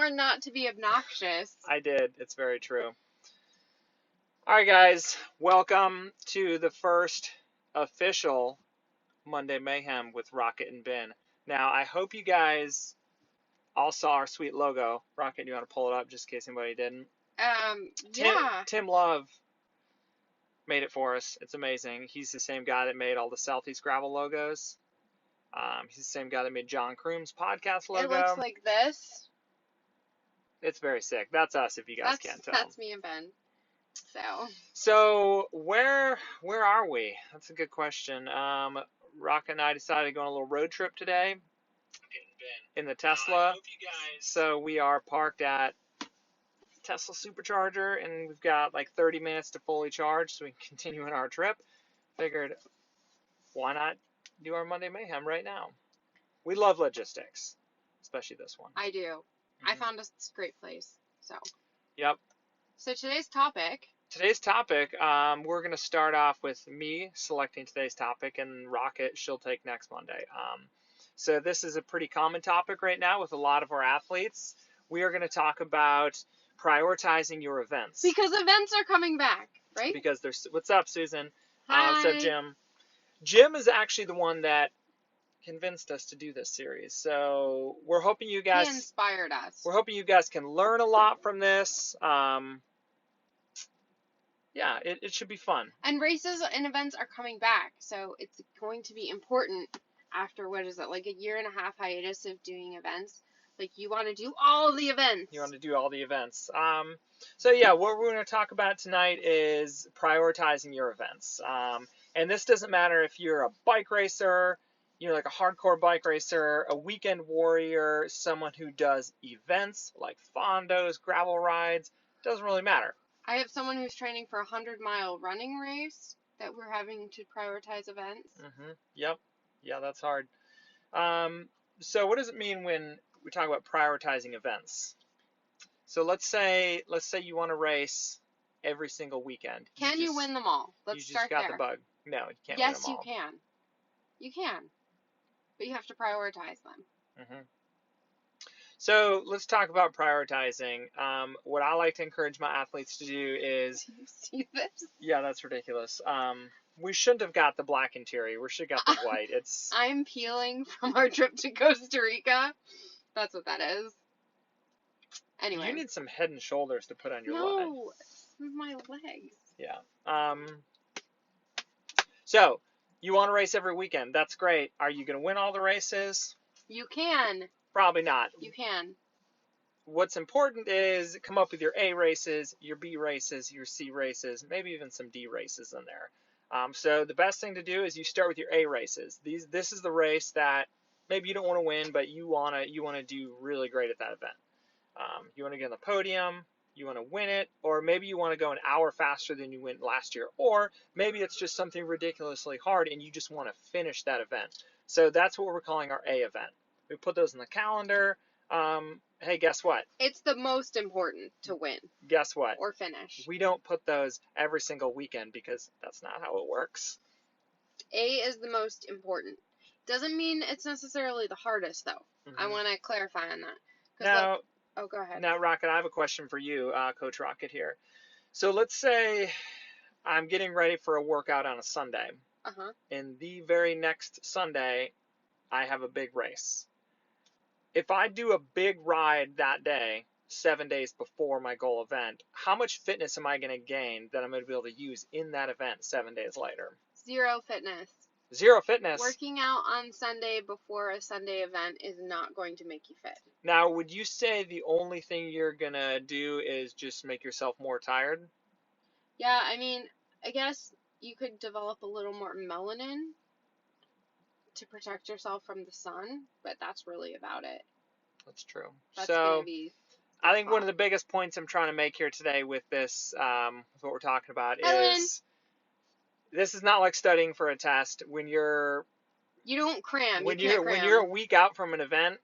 learn not to be obnoxious. I did. It's very true. All right, guys. Welcome to the first official Monday Mayhem with Rocket and Ben. Now, I hope you guys all saw our sweet logo. Rocket, you want to pull it up just in case anybody didn't? Yeah. Tim Love made it for us. It's amazing. He's the same guy that made all the Southeast Gravel logos. He's the same guy that made John Croom's podcast logo. It looks like this. It's very sick. That's us, if you guys can't tell. That's me and Ben. So where are we? That's a good question. Rocket and I decided to go on a little road trip today in the Tesla. So we are parked at Tesla Supercharger, and we've got like 30 minutes to fully charge, so we can continue on our trip. Figured, why not do our Monday Mayhem right now? We love logistics, especially this one. I do. Mm-hmm. I found a great place. So. Yep. So today's topic, we're going to start off with me selecting today's topic, and Rocket, she'll take next Monday. So this is a pretty common topic right now with a lot of our athletes. We are going to talk about prioritizing your events. Because events are coming back, right? Because there's, what's up, Susan? Hi. What's up, Jim? Jim is actually the one that convinced us to do this series. So we're hoping you guys... He inspired us. We're hoping you guys can learn a lot from this. Yeah, it should be fun. And races and events are coming back, so it's going to be important after, what is it, like a year and a half hiatus of doing events. Like, you want to do all the events. You want to do all the events. So yeah, what we're going to talk about tonight is prioritizing your events. And this doesn't matter if you're a bike racer, you know, like a hardcore bike racer, a weekend warrior, someone who does events like fondos, gravel rides. Doesn't really matter. I have someone who's training for a 100-mile running race that we're having to prioritize events. Mm-hmm. Yep. Yeah, that's hard. So what does it mean when we talk about prioritizing events? So let's say you want to race every single weekend. Can you win them all? Let's start there. You just got the bug. No, you can't win them all. Yes, you can. You can. But you have to prioritize them. Mm-hmm. So let's talk about prioritizing. What I like to encourage my athletes to do is... Do you see this? Yeah, that's ridiculous. We shouldn't have got the black interior. We should have got the white. It's... I'm peeling from our trip to Costa Rica. That's what that is. Anyway. You need some Head and Shoulders to put on your leg. No, it's my legs. Yeah. So, you want to race every weekend. That's great. Are you going to win all the races? You can. Probably not. You can. What's important is come up with your A races, your B races, your C races, maybe even some D races in there. So the best thing to do is you start with your A races. This is the race that maybe you don't want to win, but you want to do really great at that event. You want to get on the podium, you want to win it, or maybe you want to go an hour faster than you went last year, or maybe it's just something ridiculously hard and you just want to finish that event. So that's what we're calling our A event. We put those in the calendar. Hey, guess what? It's the most important to win. Guess what? Or finish. We don't put those every single weekend because that's not how it works. A is the most important. Doesn't mean it's necessarily the hardest, though. Mm-hmm. I want to clarify on that. Now, go ahead. Now, Rocket, I have a question for you, Coach Rocket here. So let's say I'm getting ready for a workout on a Sunday. Uh-huh. And the very next Sunday, I have a big race. If I do a big ride that day, 7 days before my goal event, how much fitness am I going to gain that I'm going to be able to use in that event 7 days later? Zero fitness. Zero fitness. Working out on Sunday before a Sunday event is not going to make you fit. Now, would you say the only thing you're going to do is just make yourself more tired? Yeah, I mean, I guess you could develop a little more melanin to protect yourself from the sun, but that's really about it. That's true. That's so gonna be I think one of the biggest points I'm trying to make here today with this, with what we're talking about, is this is not like studying for a test. When you don't cram. When you're a week out from an event,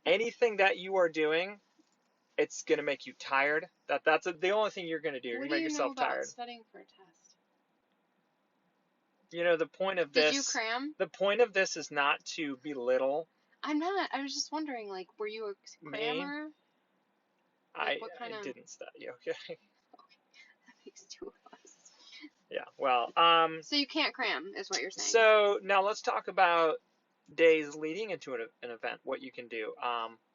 anything that you are doing, it's gonna make you tired. That's the only thing you're gonna do. You're gonna make yourself tired. What do you know about studying for a test? You know, the point of this... Did you cram? The point of this is not to belittle... I'm not. I was just wondering, like, were you a crammer? Like, what kind I of... didn't study. Okay. That makes two of us. Yeah. Well. So you can't cram, is what you're saying. So now let's talk about days leading into an event. What you can do.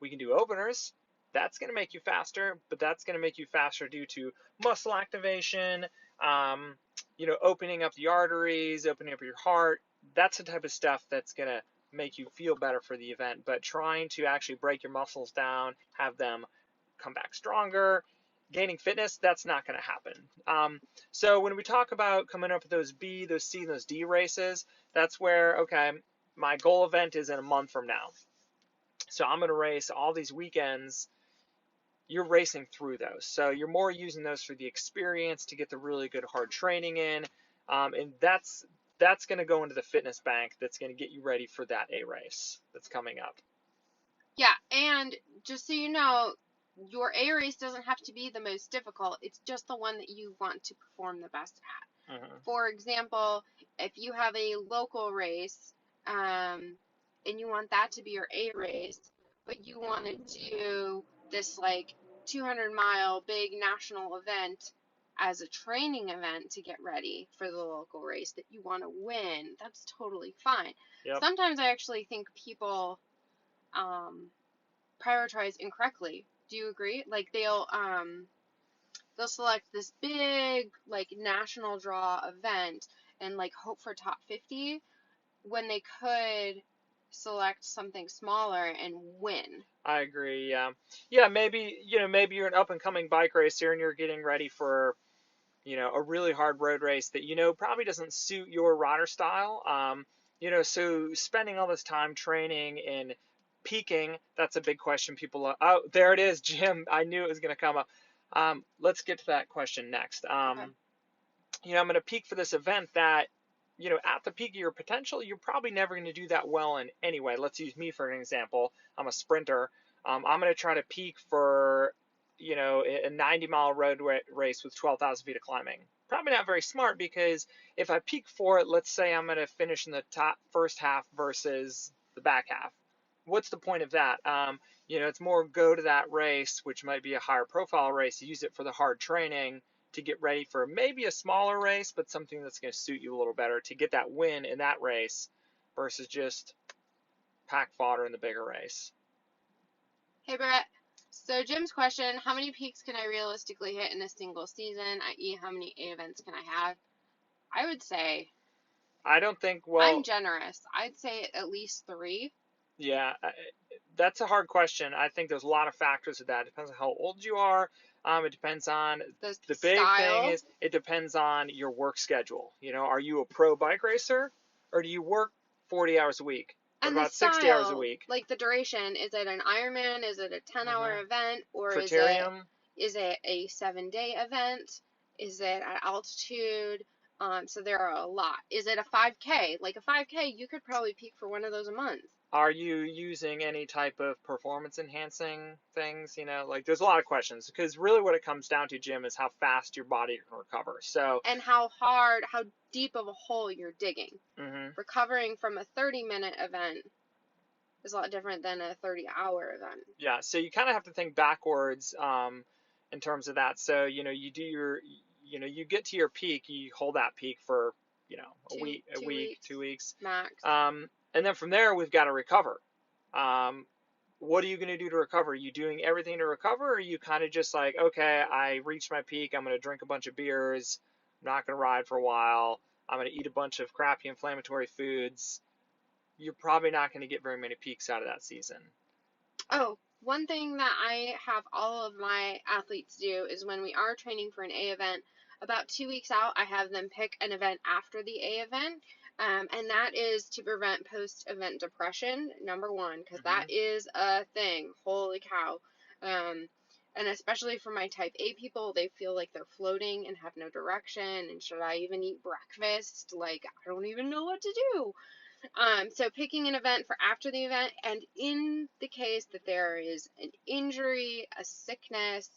We can do openers. That's going to make you faster, but that's going to make you faster due to muscle activation. Opening up the arteries, opening up your heart. That's the type of stuff that's going to make you feel better for the event. But trying to actually break your muscles down, have them come back stronger, gaining fitness, that's not going to happen. So when we talk about coming up with those B, those C, and those D races, that's where, okay, my goal event is in a month from now. So I'm going to race all these weekends. You're racing through those. So you're more using those for the experience to get the really good hard training in. And that's going to go into the fitness bank. That's going to get you ready for that A race that's coming up. Yeah, and just so you know, your A race doesn't have to be the most difficult. It's just the one that you want to perform the best at. Mm-hmm. For example, if you have a local race, and you want that to be your A race, but you want to do this like 200-mile big national event as a training event to get ready for the local race that you want to win, that's totally fine. Yep. Sometimes I actually think people prioritize incorrectly. Do you agree? Like they'll select this big like national draw event and like hope for top 50 when they could select something smaller and win. I agree. Yeah. Maybe you're an up and coming bike racer and you're getting ready for a really hard road race that probably doesn't suit your rider style. So spending all this time training and peaking, that's a big question. Oh, there it is, Jim. I knew it was going to come up. Let's get to that question next. Okay. I'm going to peak for this event that, at the peak of your potential, you're probably never going to do that well in anyway. Let's use me for an example. I'm a sprinter. I'm going to try to peak for, a 90-mile road race with 12,000 feet of climbing. Probably not very smart because if I peak for it, let's say I'm going to finish in the top first half versus the back half. What's the point of that? It's more go to that race, which might be a higher profile race, use it for the hard training to get ready for maybe a smaller race, but something that's going to suit you a little better to get that win in that race versus just pack fodder in the bigger race. Hey Brett, so Jim's question, how many peaks can I realistically hit in a single season, i.e. how many A events can I have? I would say, I don't think, I'm generous. I'd say at least 3. Yeah, that's a hard question. I think there's a lot of factors to that. It depends on how old you are. It depends on The big style. thing is it depends on your work schedule. Are you a pro bike racer or do you work 40 hours a week? What And the about 60 hours a style, week? like the duration, is it an Ironman? Is it a 10-hour event? Or Criterium? is it a 7-day event? Is it at altitude? So there are a lot. Is it a 5K? Like a 5K, you could probably peak for one of those a month. Are you using any type of performance enhancing things? There's a lot of questions because really what it comes down to, Jim, is how fast your body can recover. So and how deep of a hole you're digging. Recovering from a 30-minute event is a lot different than a 30-hour event. Yeah, so you kind of have to think backwards in terms of that. So you do you get to your peak, you hold that peak for a week, 2 weeks max. And then from there we've got to recover. What are you going to do to recover? Are you doing everything to recover, or are you kind of just like, okay, I reached my peak, I'm going to drink a bunch of beers, I'm not going to ride for a while, I'm going to eat a bunch of crappy inflammatory foods? You're probably not going to get very many peaks out of that season. Oh, one thing that I have all of my athletes do is when we are training for an A event, about 2 weeks out, I have them pick an event after the A event. And that is to prevent post-event depression, number one, because that is a thing. Holy cow. And especially for my type A people, they feel like they're floating and have no direction. And should I even eat breakfast? Like, I don't even know what to do. So picking an event for after the event, and in the case that there is an injury, a sickness,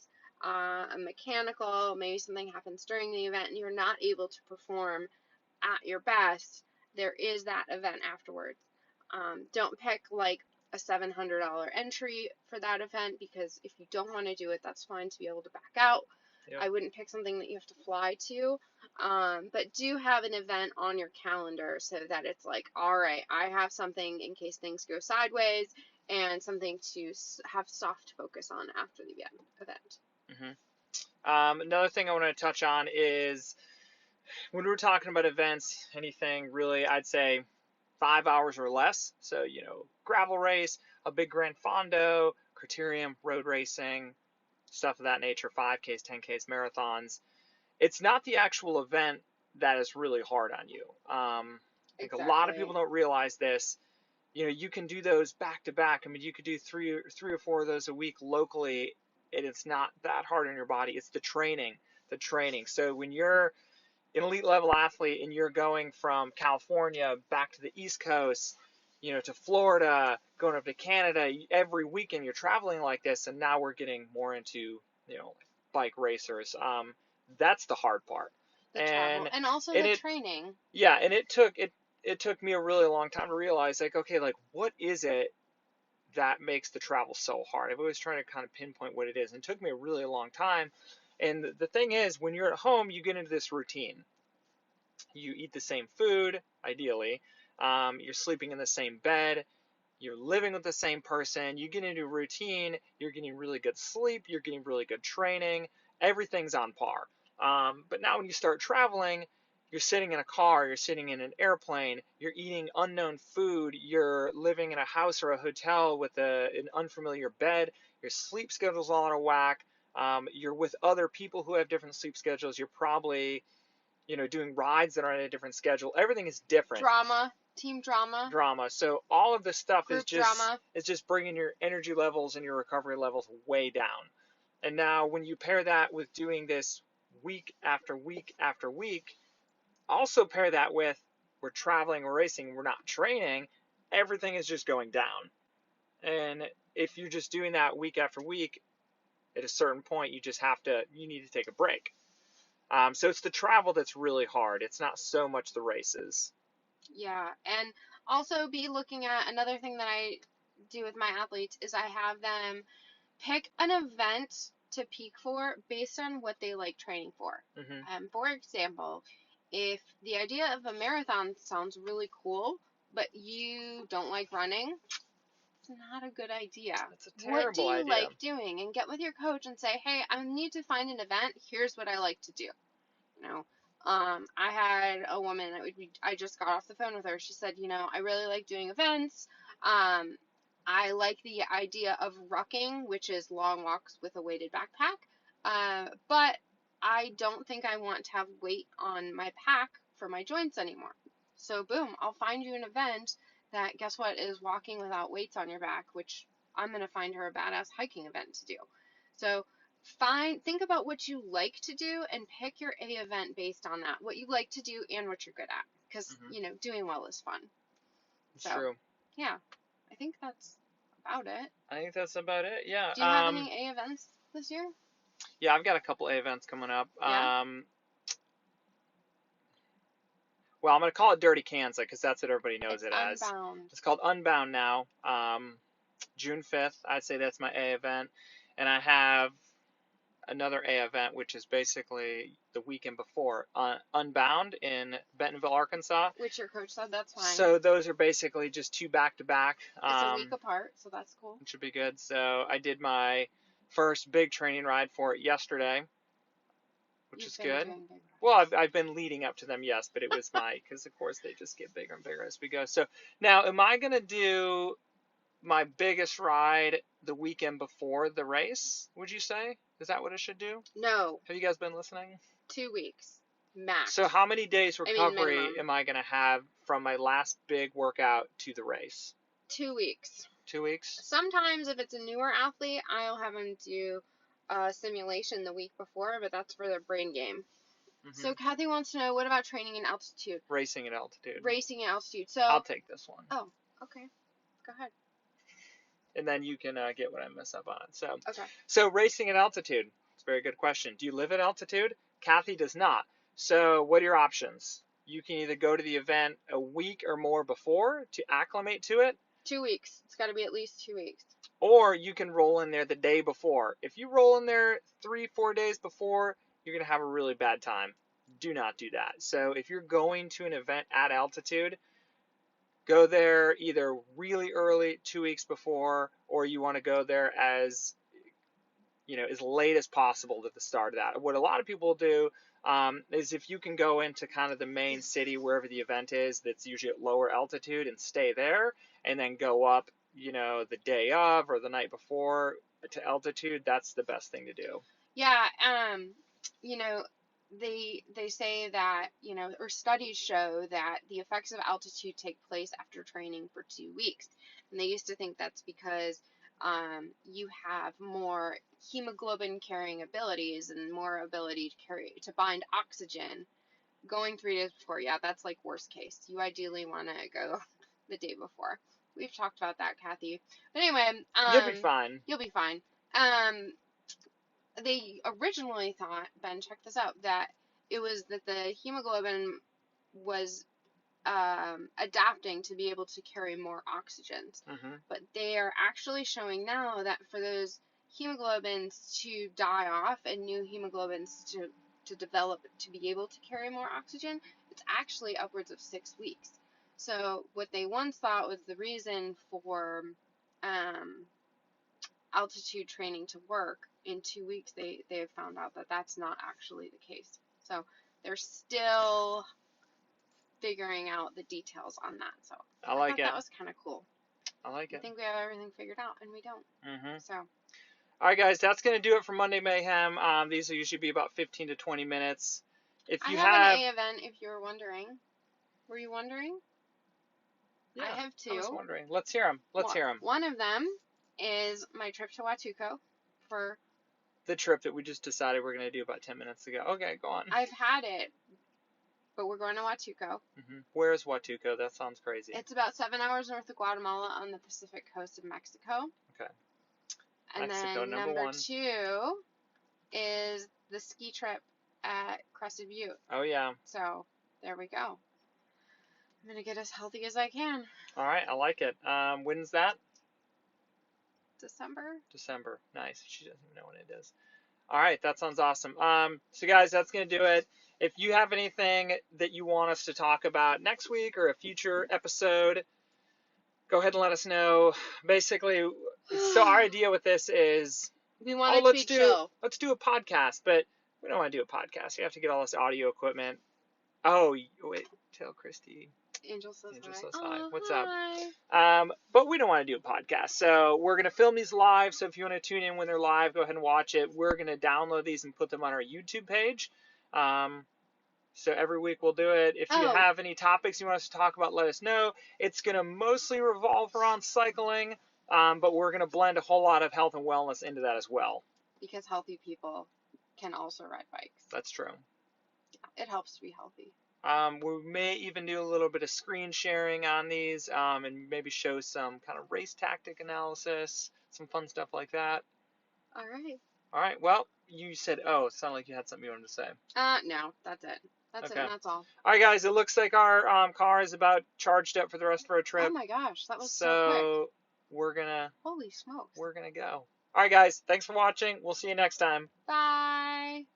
a mechanical, maybe something happens during the event and you're not able to perform at your best, there is that event afterwards. Don't pick like a $700 entry for that event, because if you don't want to do it, that's fine to be able to back out. Yep. I wouldn't pick something that you have to fly to, but do have an event on your calendar so that it's like, all right, I have something in case things go sideways and something to have soft focus on after the event. Another thing I want to touch on is when we're talking about events, anything really, I'd say 5 hours or less. So, gravel race, a big Grand Fondo, criterium, road racing, stuff of that nature, 5Ks, 10Ks, marathons. It's not the actual event that is really hard on you. I think a lot of people don't realize this. You can do those back to back. I mean, you could do three or four of those a week locally, and it's not that hard on your body. It's the training. So when you're an elite level athlete and you're going from California back to the East Coast, to Florida, going up to Canada, every weekend you're traveling like this, and now we're getting more into, bike racers. That's the hard part. Travel and also the training. Yeah, and it took me a really long time to realize, like, okay, like, what is it that makes the travel so hard? I've always tried to kind of pinpoint what it is, and it took me a really long time. And the thing is, when you're at home, you get into this routine. You eat the same food, ideally. You're sleeping in the same bed. You're living with the same person. You get into a routine. You're getting really good sleep. You're getting really good training. Everything's on par. But now when you start traveling, you're sitting in a car, you're sitting in an airplane, you're eating unknown food, you're living in a house or a hotel with an unfamiliar bed, your sleep schedule's all out of whack, you're with other people who have different sleep schedules, you're probably, doing rides that are on a different schedule. Everything is different. Team drama. So all of this stuff is just bringing your energy levels and your recovery levels way down. And now when you pair that with doing this week after week after week, also pair that with we're traveling, we're racing, we're not training, everything is just going down. And if you're just doing that week after week, at a certain point, you need to take a break. So it's the travel that's really hard. It's not so much the races. Yeah, and also be looking at another thing that I do with my athletes is I have them pick an event to peak for based on what they like training for. For example, if the idea of a marathon sounds really cool, but you don't like running, it's not a good idea. It's a terrible idea. What do you like doing? And get with your coach and say, hey, I need to find an event. Here's what I like to do. I had a woman that I just got off the phone with her. She said, I really like doing events. I like the idea of rucking, which is long walks with a weighted backpack. But I don't think I want to have weight on my pack for my joints anymore. So boom, I'll find you an event that, guess what, is walking without weights on your back, which I'm going to find her a badass hiking event to do. So think about what you like to do and pick your A event based on that, what you like to do and what you're good at, because doing well is fun. It's true. Yeah, I think that's about it. Yeah. Do you have any A events this year? Yeah, I've got a couple A events coming up. Yeah. Well, I'm going to call it Dirty Kansas because that's what everybody knows it as. Unbound. It's called Unbound now. June 5th, I'd say that's my A event. And I have another A event, which is basically the weekend before, Unbound in Bentonville, Arkansas. Which your coach said that's fine. So those are basically just two back-to-back. It's a week apart, so that's cool. It should be good. So I did my first big training ride for it yesterday, which is good. Well, I've been leading up to them, yes, but it was because of course they just get bigger and bigger as we go. So now, am I going to do my biggest ride the weekend before the race, would you say? Is that what it should do? No. Have you guys been listening? 2 weeks, max. So how many days recovery am I going to have from my last big workout to the race? 2 weeks. 2 weeks? Sometimes if it's a newer athlete, I'll have them do a simulation the week before, but that's for their brain game. So Kathy wants to know, what about training in altitude? Racing in altitude. Racing in altitude. So I'll take this one. Oh, okay. Go ahead. And then you can get what I mess up on. Okay. So racing at altitude. It's a very good question. Do you live at altitude? Kathy does not. So what are your options? You can either go to the event a week or more before to acclimate to it. 2 weeks. It's got to be at least 2 weeks. Or you can roll in there the day before. If you roll in there 3-4 days before, you're going to have a really bad time. Do not do that. So if you're going to an event at altitude, go there either really early, 2 weeks before, or you want to go there as as late as possible to the start of that. What a lot of people do is if you can go into kind of the main city, wherever the event is, that's usually at lower altitude, and stay there, and then go up, the day of or the night before to altitude, that's the best thing to do. Yeah, you know, they say that, or studies show that the effects of altitude take place after training for 2 weeks. And they used to think that's because you have more hemoglobin carrying abilities and more ability to bind oxygen going 3 days before. Yeah, that's like worst case. You ideally want to go the day before. We've talked about that, Kathy. But anyway, You'll be fine. you'll be fine. They originally thought, Ben, check this out, that it was that the hemoglobin was adapting to be able to carry more oxygens. Mm-hmm. But they are actually showing now that for those hemoglobins to die off and new hemoglobins to develop to be able to carry more oxygen, it's actually upwards of 6 weeks. So what they once thought was the reason for altitude training to work, in 2 weeks they have found out that that's not actually the case. So they're still figuring out the details on that. So I like thought it. that was kind of cool. I like it. I think we have everything figured out, and we don't. Mm-hmm. So. All right, guys, that's going to do it for Monday Mayhem. These will usually be about 15 to 20 minutes. If you have an A event, if you were wondering. Were you wondering? Yeah, I have 2. I was wondering. Let's hear them. One of them is my trip to Huatuco for the trip that we just decided we're going to do about 10 minutes ago. Okay, go on. I've had it, but we're going to Huatuco. Mm-hmm. Where is Huatuco? That sounds crazy. It's about 7 hours north of Guatemala on the Pacific coast of Mexico. Okay. And Mexico, then number 1. 2 is the ski trip at Crested Butte. Oh, yeah. So, there we go. I'm going to get as healthy as I can. All right, I like it. When's that? December. Nice. She doesn't even know when it is. All right, that sounds awesome. So, guys, that's going to do it. If you have anything that you want us to talk about next week or a future episode, go ahead and let us know. Basically, so our idea with this is, we want it to be chill. Let's do a podcast, but we don't want to do a podcast. You have to get all this audio equipment. Oh, wait, tell Christy. Angel says hi. What's hi. up? But we don't want to do a podcast. So we're going to film these live. So if you want to tune in when they're live, go ahead and watch it. We're going to download these and put them on our YouTube page. So every week we'll do it. If you have any topics you want us to talk about, let us know. It's going to mostly revolve around cycling, but we're going to blend a whole lot of health and wellness into that as well. Because healthy people can also ride bikes. That's true. Yeah, it helps to be healthy. We may even do a little bit of screen sharing on these, and maybe show some kind of race tactic analysis, some fun stuff like that. All right. Well, you said, it sounded like you had something you wanted to say. No, that's it. That's okay. It, and that's all. All right, guys, it looks like our car is about charged up for the rest of our trip. Oh my gosh, that was so quick. So we're gonna. Holy smokes. We're gonna go. All right, guys, thanks for watching. We'll see you next time. Bye.